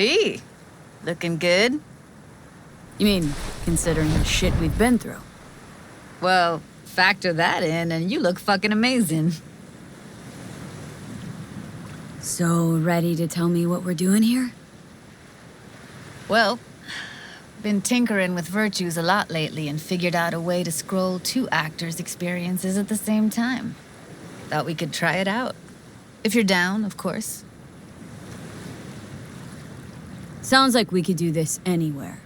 V, looking good? You mean, considering the shit we've been through? Well, factor that in and you look fucking amazing. So, ready to tell me what we're doing here? Well, been tinkering with virtues a lot lately and figured out a way to scroll 2 actors' experiences at the same time. Thought we could try it out. If you're down, of course. Sounds like we could do this anywhere.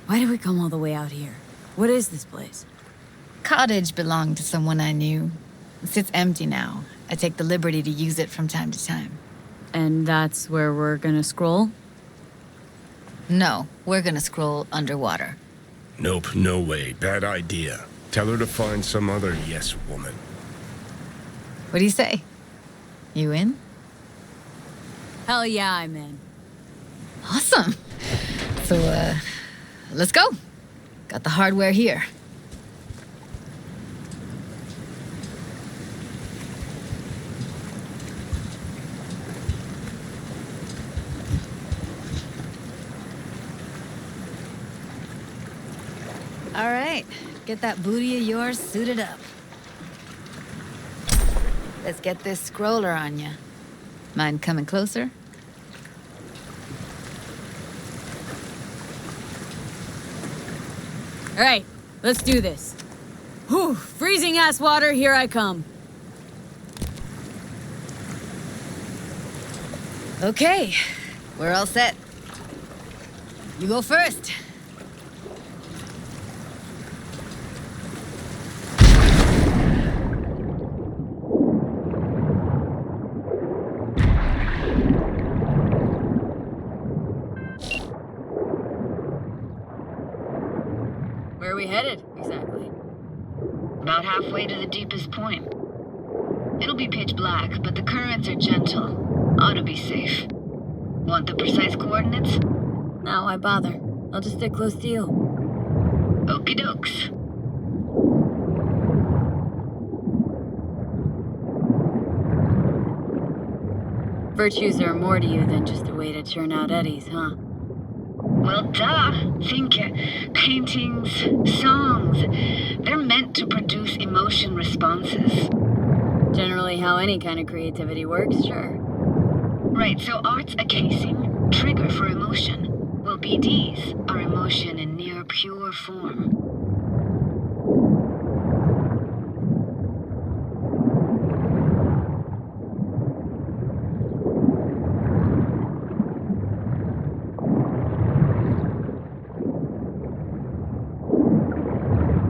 Why did we come all the way out here? What is this place? Cottage belonged to someone I knew. It sits empty now. I take the liberty to use it from time to time. And that's where we're gonna scroll? No, we're gonna scroll underwater. Nope, no way. Bad idea. Tell her to find some other yes woman. What do you say? You in? Hell yeah, I'm in. Awesome. So, let's go. Got the hardware here. All right, get that booty of yours suited up. Let's get this scroller on ya. Mind coming closer? All right, let's do this. Whew, freezing ass water, here I come. Okay, we're all set. You go first. Where are we headed, exactly? About halfway to the deepest point. It'll be pitch black, but the currents are gentle. Ought to be safe. Want the precise coordinates? No, why bother? I'll just stick close to you. Okie dokes. Virtues are more to you than just a way to churn out eddies, huh? Well, duh. Think paintings, songs. They're meant to produce emotion responses. Generally how any kind of creativity works, sure. Right, so art's a casing, trigger for emotion. Well, BDs are emotion in near pure form.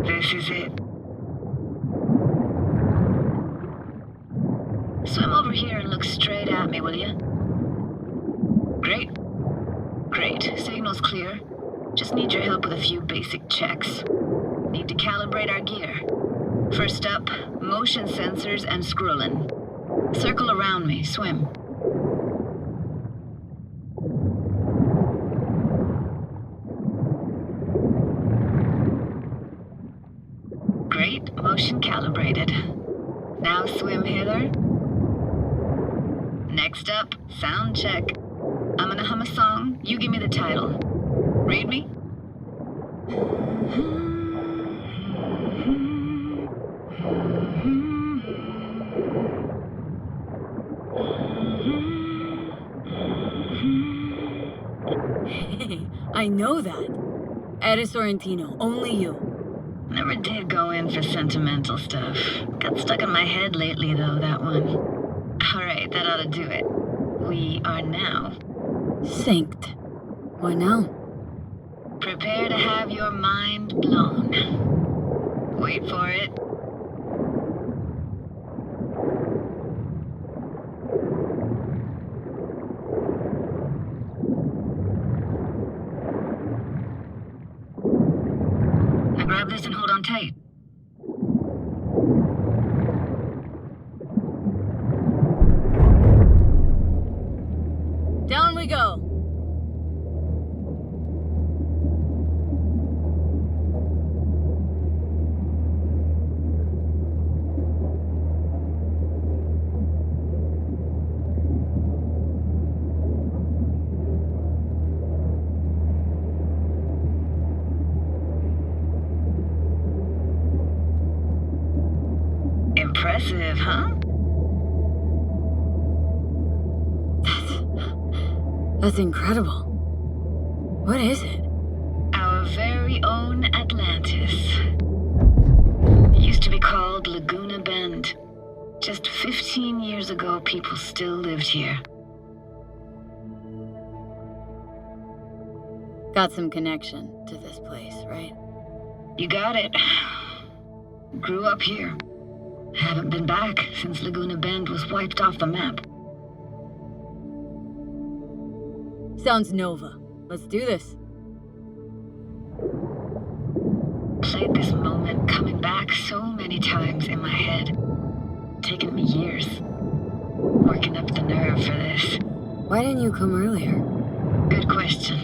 This is it. Swim over here and look straight at me, will you? Great. Great. Signal's clear. Just need your help with a few basic checks. Need to calibrate our gear. First up, motion sensors and scrolling. Circle around me. Swim. Great. Motion calibrated. Now swim hither. Next up, sound check. I'm gonna hum a song. You give me the title. Read me? I know that. Eddie Sorrentino, only you. Never did go in for sentimental stuff. Got stuck in my head lately, though, that one. All right, that ought to do it. We are now Synced. What now? prepare to have your mind blown. Wait for it. Now grab this and hold on tight. Down we go. huh? That's incredible. What is it? Our very own Atlantis. It used to be called Laguna Bend. Just 15 years ago, people still lived here. Got some connection to this place, right? You got it. Grew up here. Haven't been back since Laguna Bend was wiped off the map. Sounds Nova. Let's do this. Played this moment coming back so many times in my head. Taken me years. Working up the nerve for this. Why didn't you come earlier? Good question.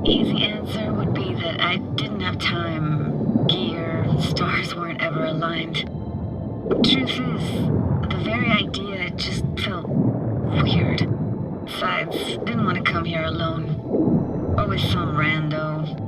Easy answer would be that I didn't have time. Gear, stars weren't ever aligned. Truth is, the very idea just felt weird. Besides, didn't want to come here alone. Or with some rando.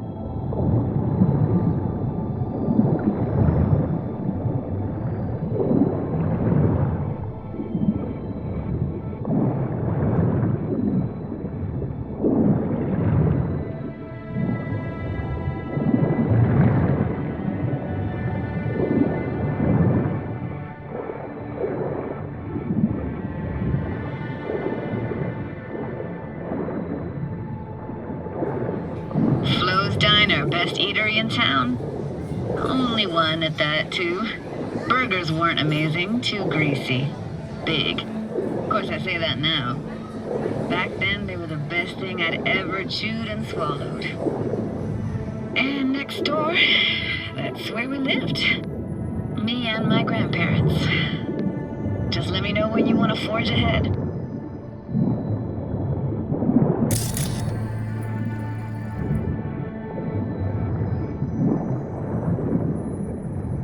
Best eatery in town. Only one at that, too. Burgers weren't amazing, too greasy. Big. Of course, I say that now. Back then, they were the best thing I'd ever chewed and swallowed. And next door, that's where we lived. Me and my grandparents. Just let me know when you want to forge ahead.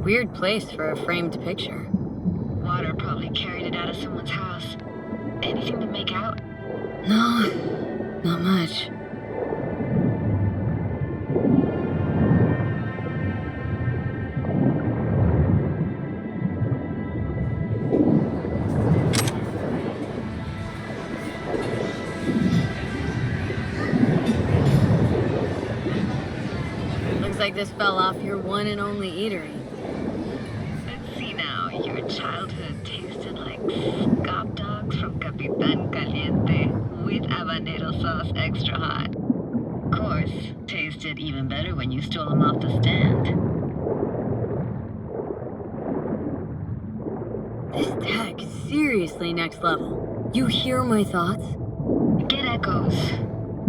Weird place for a framed picture. Water probably carried it out of someone's house. Anything to make out? No, not much. Looks like this fell off your one and only eatery. Your childhood tasted like scop dogs from Capitan Caliente with habanero sauce extra hot. Of course, tasted even better when you stole them off the stand. This tech is seriously next level. You hear my thoughts? Get echoes.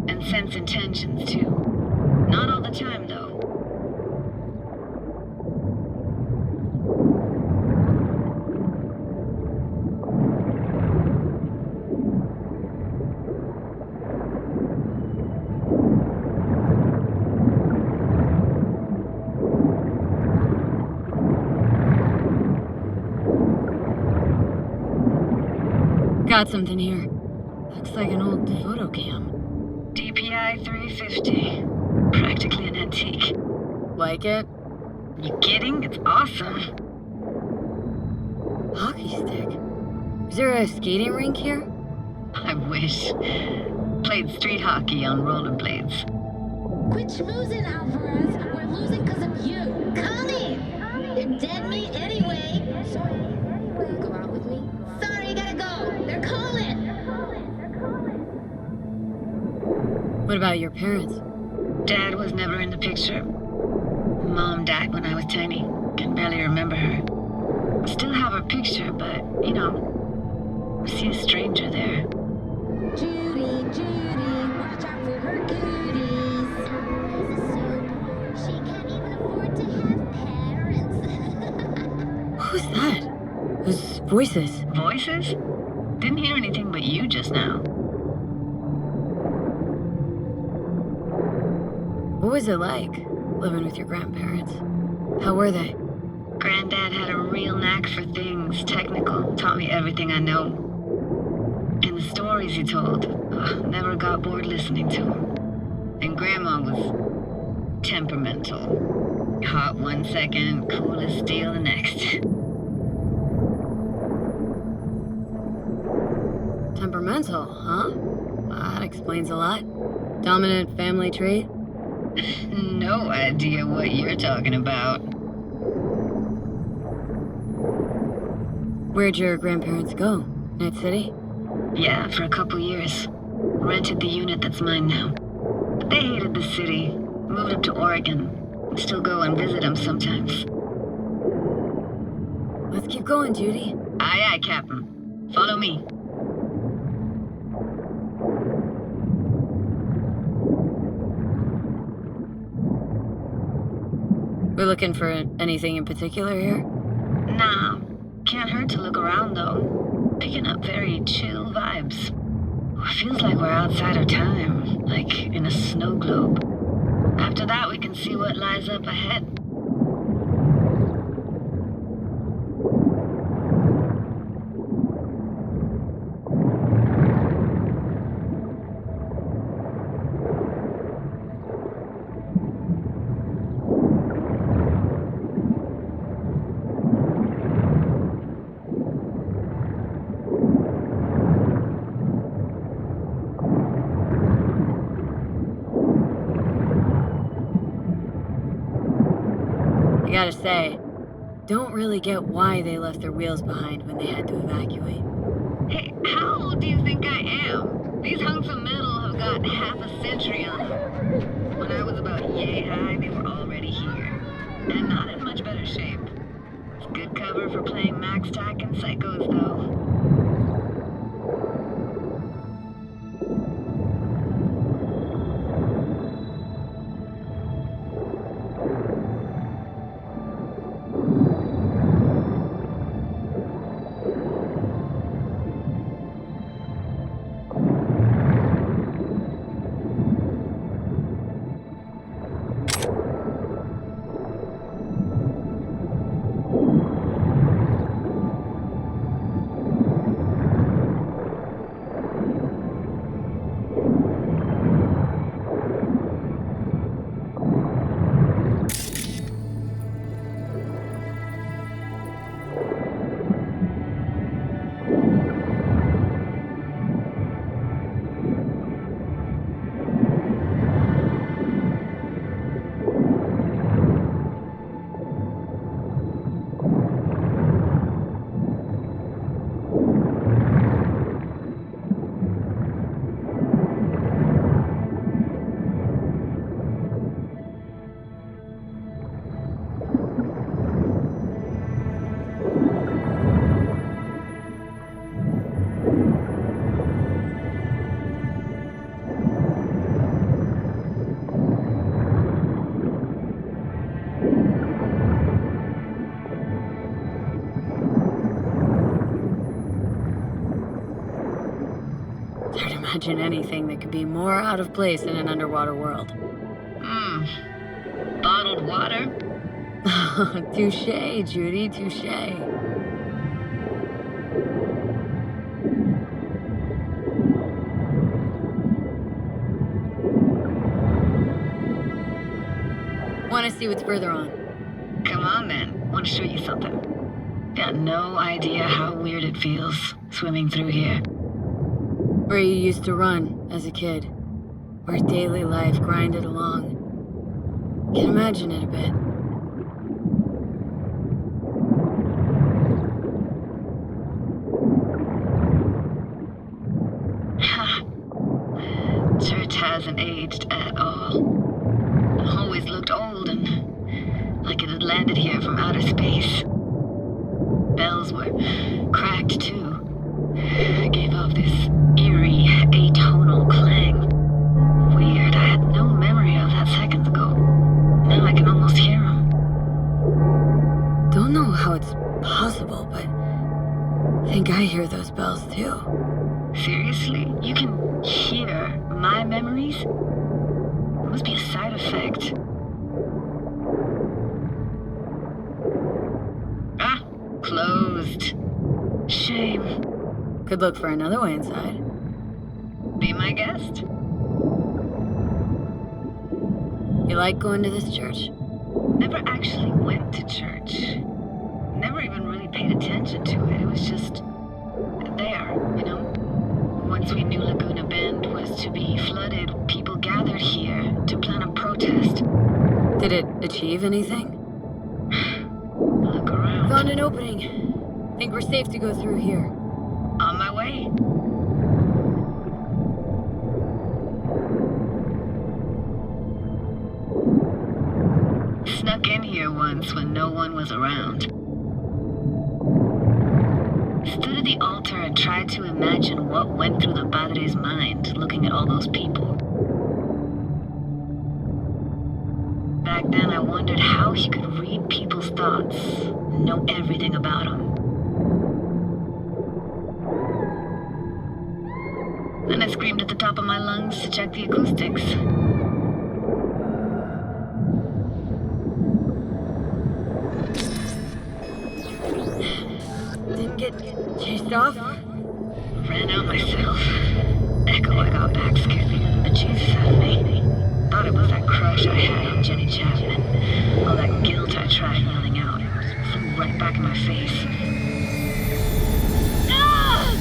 And sense intentions, too. Not all the time, though. Got something here. Looks like an old photo cam. DPI 350. Practically an antique. Like it? You kidding? It's awesome. Hockey stick. Is there a skating rink here? I wish. Played street hockey on rollerblades. Quit schmoozing, Alvarez. We're losing because of you. Come in. You're dead meat anyway. Sorry. Will you go out with me? Sorry, gotta go. They're calling. What about your parents? Dad was never in the picture. Mom died when I was tiny. Can barely remember her. Still have her picture, but, you know, see a stranger there. Judy, watch out for her cooties. This is so poor. She can't even afford to have parents. Who's that? Those voices. Voices? Didn't hear anything but you just now. What was it like, living with your grandparents? How were they? Granddad had a real knack for things technical. Taught me everything I know. And the stories he told, never got bored listening to them. And Grandma was temperamental. Hot one second, cool as steel the next. Temperamental, huh? That explains a lot. Dominant family trait? No idea what you're talking about. Where'd your grandparents go? Night City? Yeah, for a couple years. Rented the unit that's mine now. But they hated the city. Moved up to Oregon. Still go and visit them sometimes. Let's keep going, Judy. Aye, aye, Captain. Follow me. We're looking for anything in particular here? Nah, can't hurt to look around though. Picking up very chill vibes. Feels like we're outside of time, like in a snow globe. After that, we can see what lies up ahead. I gotta say, don't really get why they left their wheels behind when they had to evacuate. Hey, how old do you think I am? These hunks of metal have got half a century on them. When I was about yay high, they were already here. And not in much better shape. It's good cover for playing Max Tack and Psychos, though. Imagine anything that could be more out of place in an underwater world. Bottled water? Touché, Judy, touché. Want to see what's further on? Come on, then. Want to show you something. Got no idea how weird it feels swimming through here. Where you used to run as a kid. Where daily life grinded along. Can imagine it a bit. Church hasn't aged at all. Always looked old and like it had landed here from outer space. Bells were cracked too. Gave off this eerie, atonal clang. Weird, I had no memory of that seconds ago. Now I can almost hear them. Don't know how it's possible, but I think I hear those bells too. Seriously? You can hear my memories? It must be a side effect. Ah, closed. Shame. Could look for another way inside. Be my guest. You like going to this church? Never actually went to church. Never even really paid attention to it. It was just there, you know? Once Did it achieve anything? Look around. Found an opening. Think we're safe to go through here. On my way. Snuck in here once when no one was around. Stood at the altar and tried to imagine what went through the padre's mind looking at all those people. Back then I wondered how he could read people's thoughts and know everything about them. Then I screamed at the top of my lungs to check the acoustics. Didn't get chased off? Ran out myself. Echo I got back scared the bejesus out of me. Thought it was that crush I had on Jenny Chapman. All that guilt I tried yelling out. Just flew right back in my face. Ah!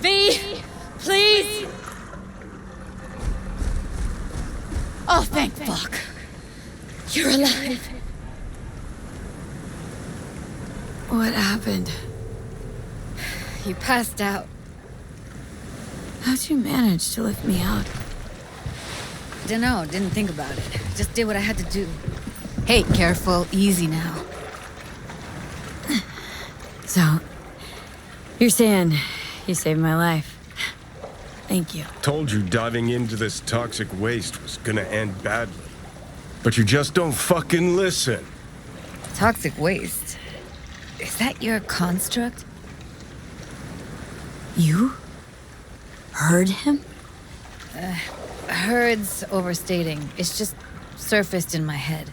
V! Please! Oh, thank fuck. You're alive. What happened? You passed out. How'd you manage to lift me out? Dunno, didn't think about it. Just did what I had to do. Hey, careful, easy now. So, you're saying you saved my life. Thank you. Told you diving into this toxic waste was gonna end badly. But you just don't fucking listen. Toxic waste. Is that your construct? You? Heard him? Heard's overstating. It's just surfaced in my head.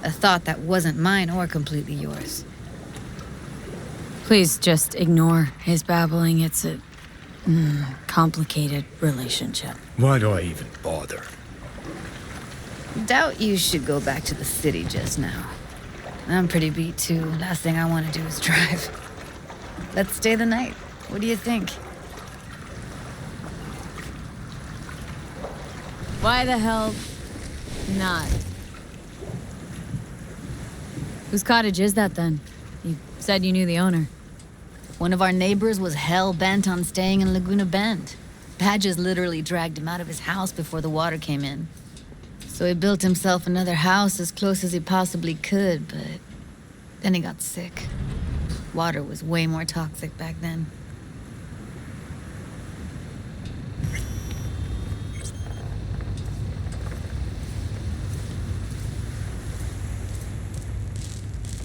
A thought that wasn't mine or completely yours. Please just ignore his babbling. It's a complicated relationship. Why do I even bother? Doubt you should go back to the city just now. I'm pretty beat too. Last thing I want to do is drive. Let's stay the night. What do you think? Why the hell not? Whose cottage is that then? You said you knew the owner. One of our neighbors was hell-bent on staying in Laguna Bend. Badges literally dragged him out of his house before the water came in. So he built himself another house as close as he possibly could, but then he got sick. Water was way more toxic back then.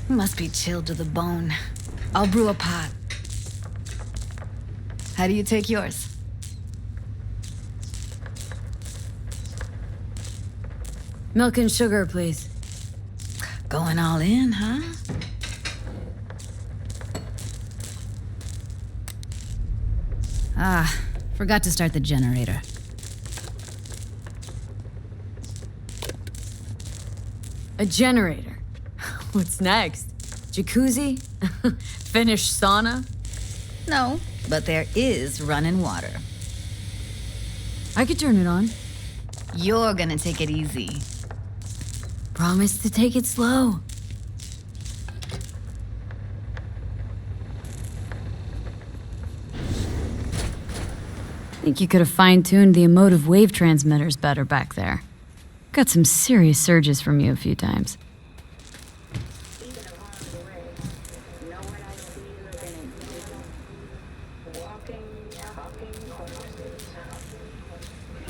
Must be chilled to the bone. I'll brew a pot. How do you take yours? Milk and sugar, please. Going all in, huh? Ah, forgot to start the generator. A generator? What's next? Jacuzzi? Finnish sauna? No, but there is running water. I could turn it on. You're gonna take it easy. Promise to take it slow. Think you could have fine-tuned the emotive wave transmitters better back there. Got some serious surges from you a few times.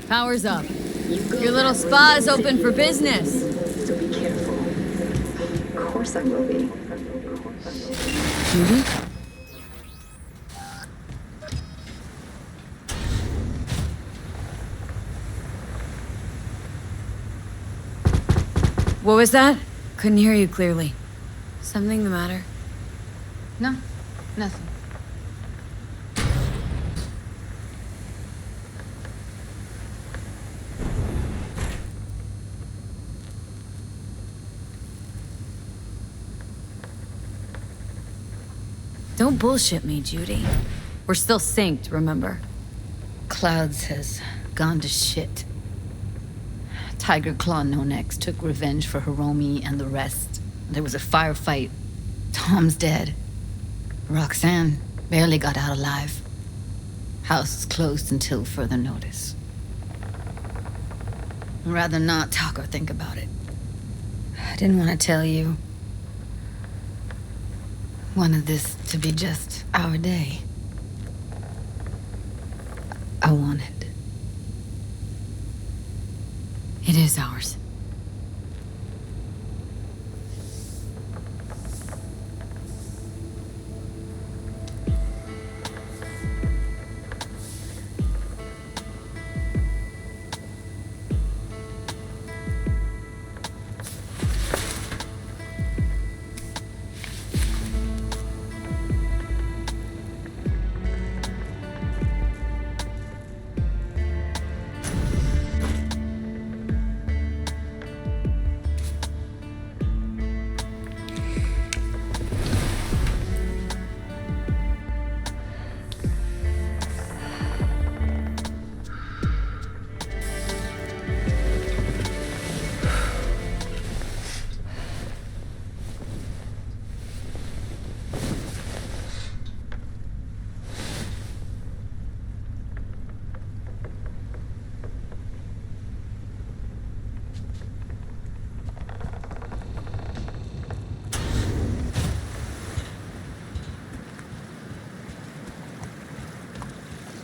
Power's up. Your little spa is open for business. So be careful. Of course I will be. Judy? What was that? Couldn't hear you clearly. Something the matter? No, nothing. Don't bullshit me, Judy. We're still synced, remember? Clouds has gone to shit. Tiger Claw No Next took revenge for Hiromi and the rest. There was a firefight. Tom's dead. Roxanne barely got out alive. House is closed until further notice. I'd rather not talk or think about it. I didn't want to tell you. Wanted this to be just our day. I wanted. It is ours.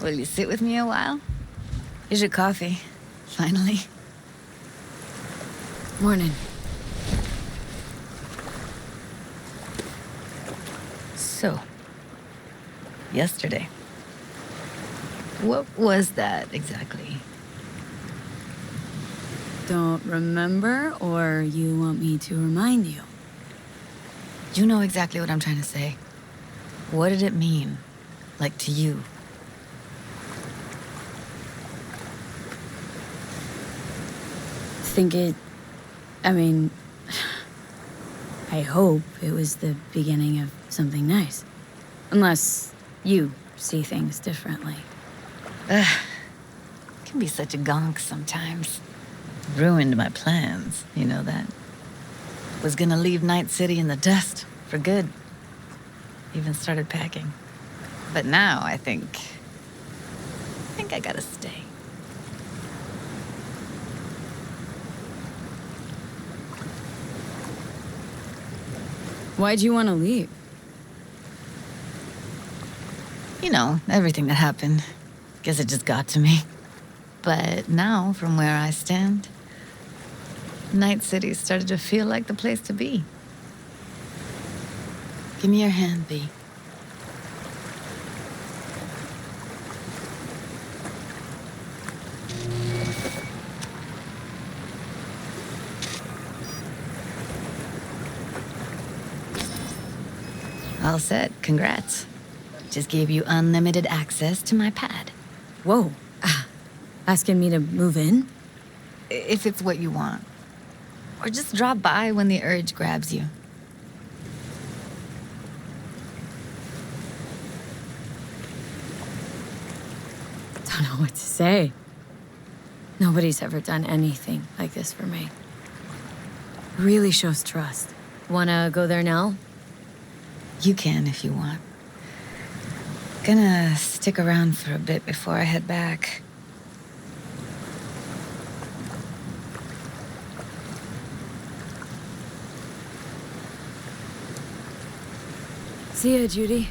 Will you sit with me a while? Here's your coffee. Finally. Morning. So, yesterday. What was that exactly? Don't remember, or you want me to remind you? You know exactly what I'm trying to say. What did it mean? Like to you? I hope it was the beginning of something nice. Unless you see things differently. Can be such a gonk sometimes. Ruined my plans, you know that. Was gonna leave Night City in the dust for good. Even started packing. But now I think I gotta stay. Why'd you want to leave? You know, everything that happened. Guess it just got to me. But now, from where I stand, Night City started to feel like the place to be. Give me your hand, B. All set. Congrats. Just gave you unlimited access to my pad. Whoa. Asking me to move in? If it's what you want. Or just drop by when the urge grabs you. Don't know what to say. Nobody's ever done anything like this for me. Really shows trust. Wanna go there now? You can if you want. Gonna stick around for a bit before I head back. See ya, Judy.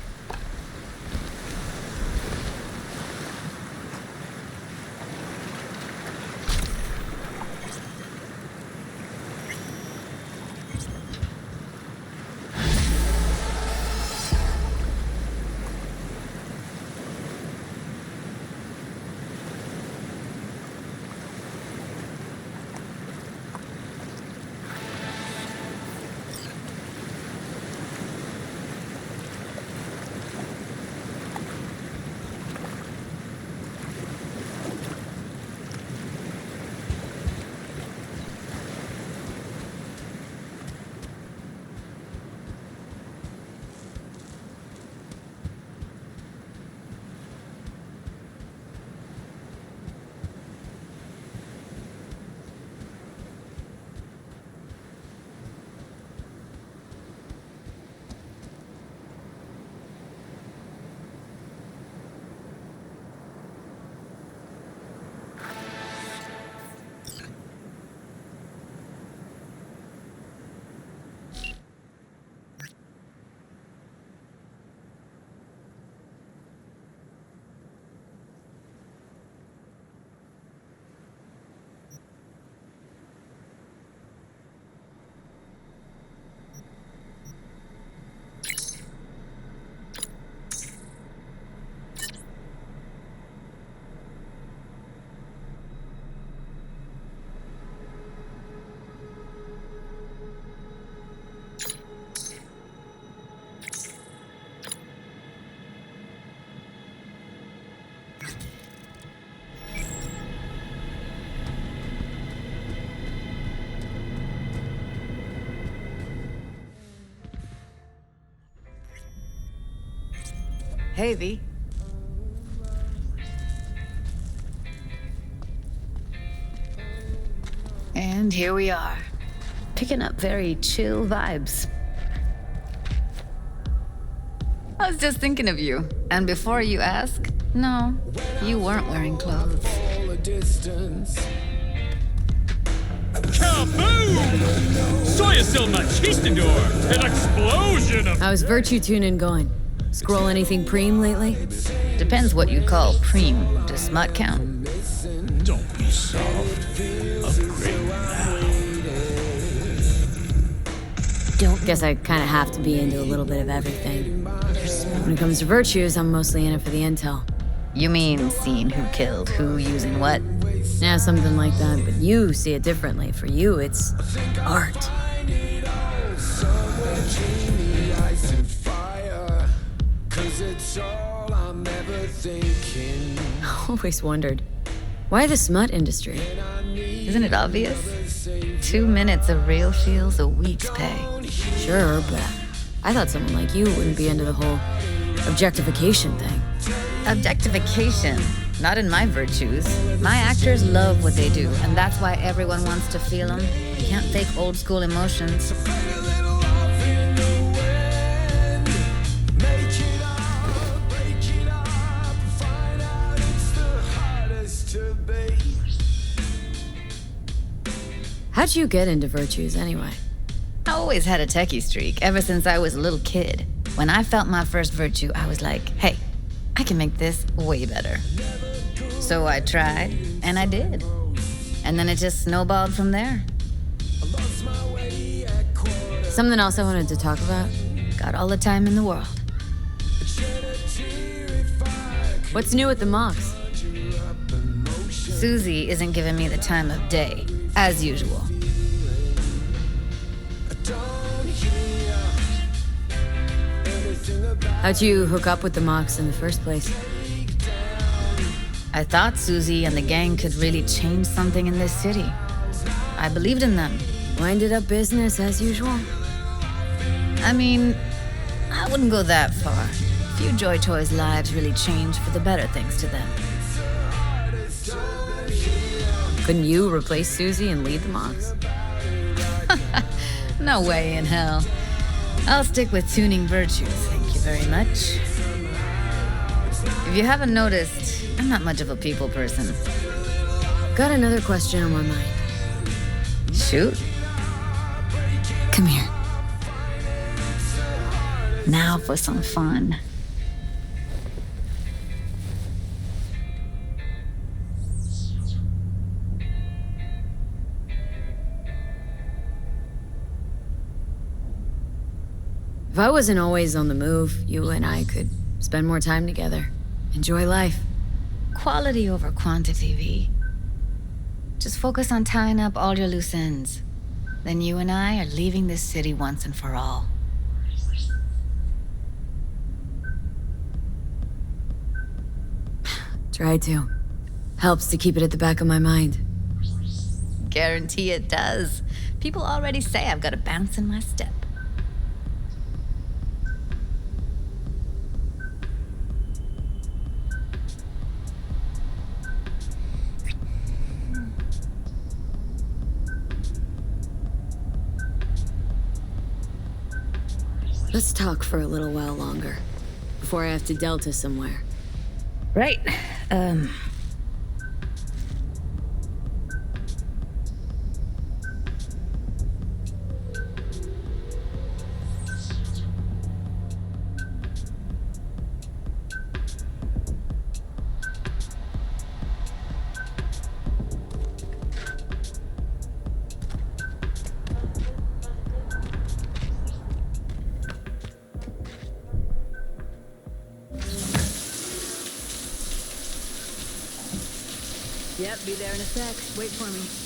Hey, V. And here we are, picking up very chill vibes. I was just thinking of you. And before you ask, no, you weren't wearing clothes. Kaboom! Saw you still machistador! An explosion of... How's Virtue tuning going? Scroll anything preem lately? Depends what you call preem. Does smut count? Don't be soft. Upgrade now. Guess I kind of have to be into a little bit of everything. When it comes to Virtues, I'm mostly in it for the intel. You mean seeing who killed who using what? Yeah, something like that, but you see it differently. For you, it's art. I always wondered, why the smut industry? Isn't it obvious? 2 minutes of real feels a week's pay. Sure, but I thought someone like you wouldn't be into the whole objectification thing. Objectification? Not in my Virtues. My actors love what they do, and that's why everyone wants to feel them. You can't fake old school emotions. How'd you get into Virtues anyway? I always had a techie streak, ever since I was a little kid. When I felt my first Virtue, I was like, hey, I can make this way better. So I tried, and I did. And then it just snowballed from there. Something else I wanted to talk about? Got all the time in the world. What's new with the mocks? Susie isn't giving me the time of day, as usual. How'd you hook up with the mocks in the first place? I thought Susie and the gang could really change something in this city. I believed in them. Winded up business as usual? I mean, I wouldn't go that far. Few Joy Toys' lives really change for the better thanks to them. Couldn't you replace Susie and lead the mocks? No way in hell. I'll stick with tuning Virtues, thank you very much. If you haven't noticed, I'm not much of a people person. Got another question on my mind. Shoot. Come here. Now for some fun. If I wasn't always on the move, you and I could spend more time together. Enjoy life. Quality over quantity, V. Just focus on tying up all your loose ends. Then you and I are leaving this city once and for all. Try to. Helps to keep it at the back of my mind. Guarantee it does. People already say I've got a bounce in my step. Let's talk for a little while longer, before I have to Delta somewhere. Right. Yep, be there in a sec. Wait for me.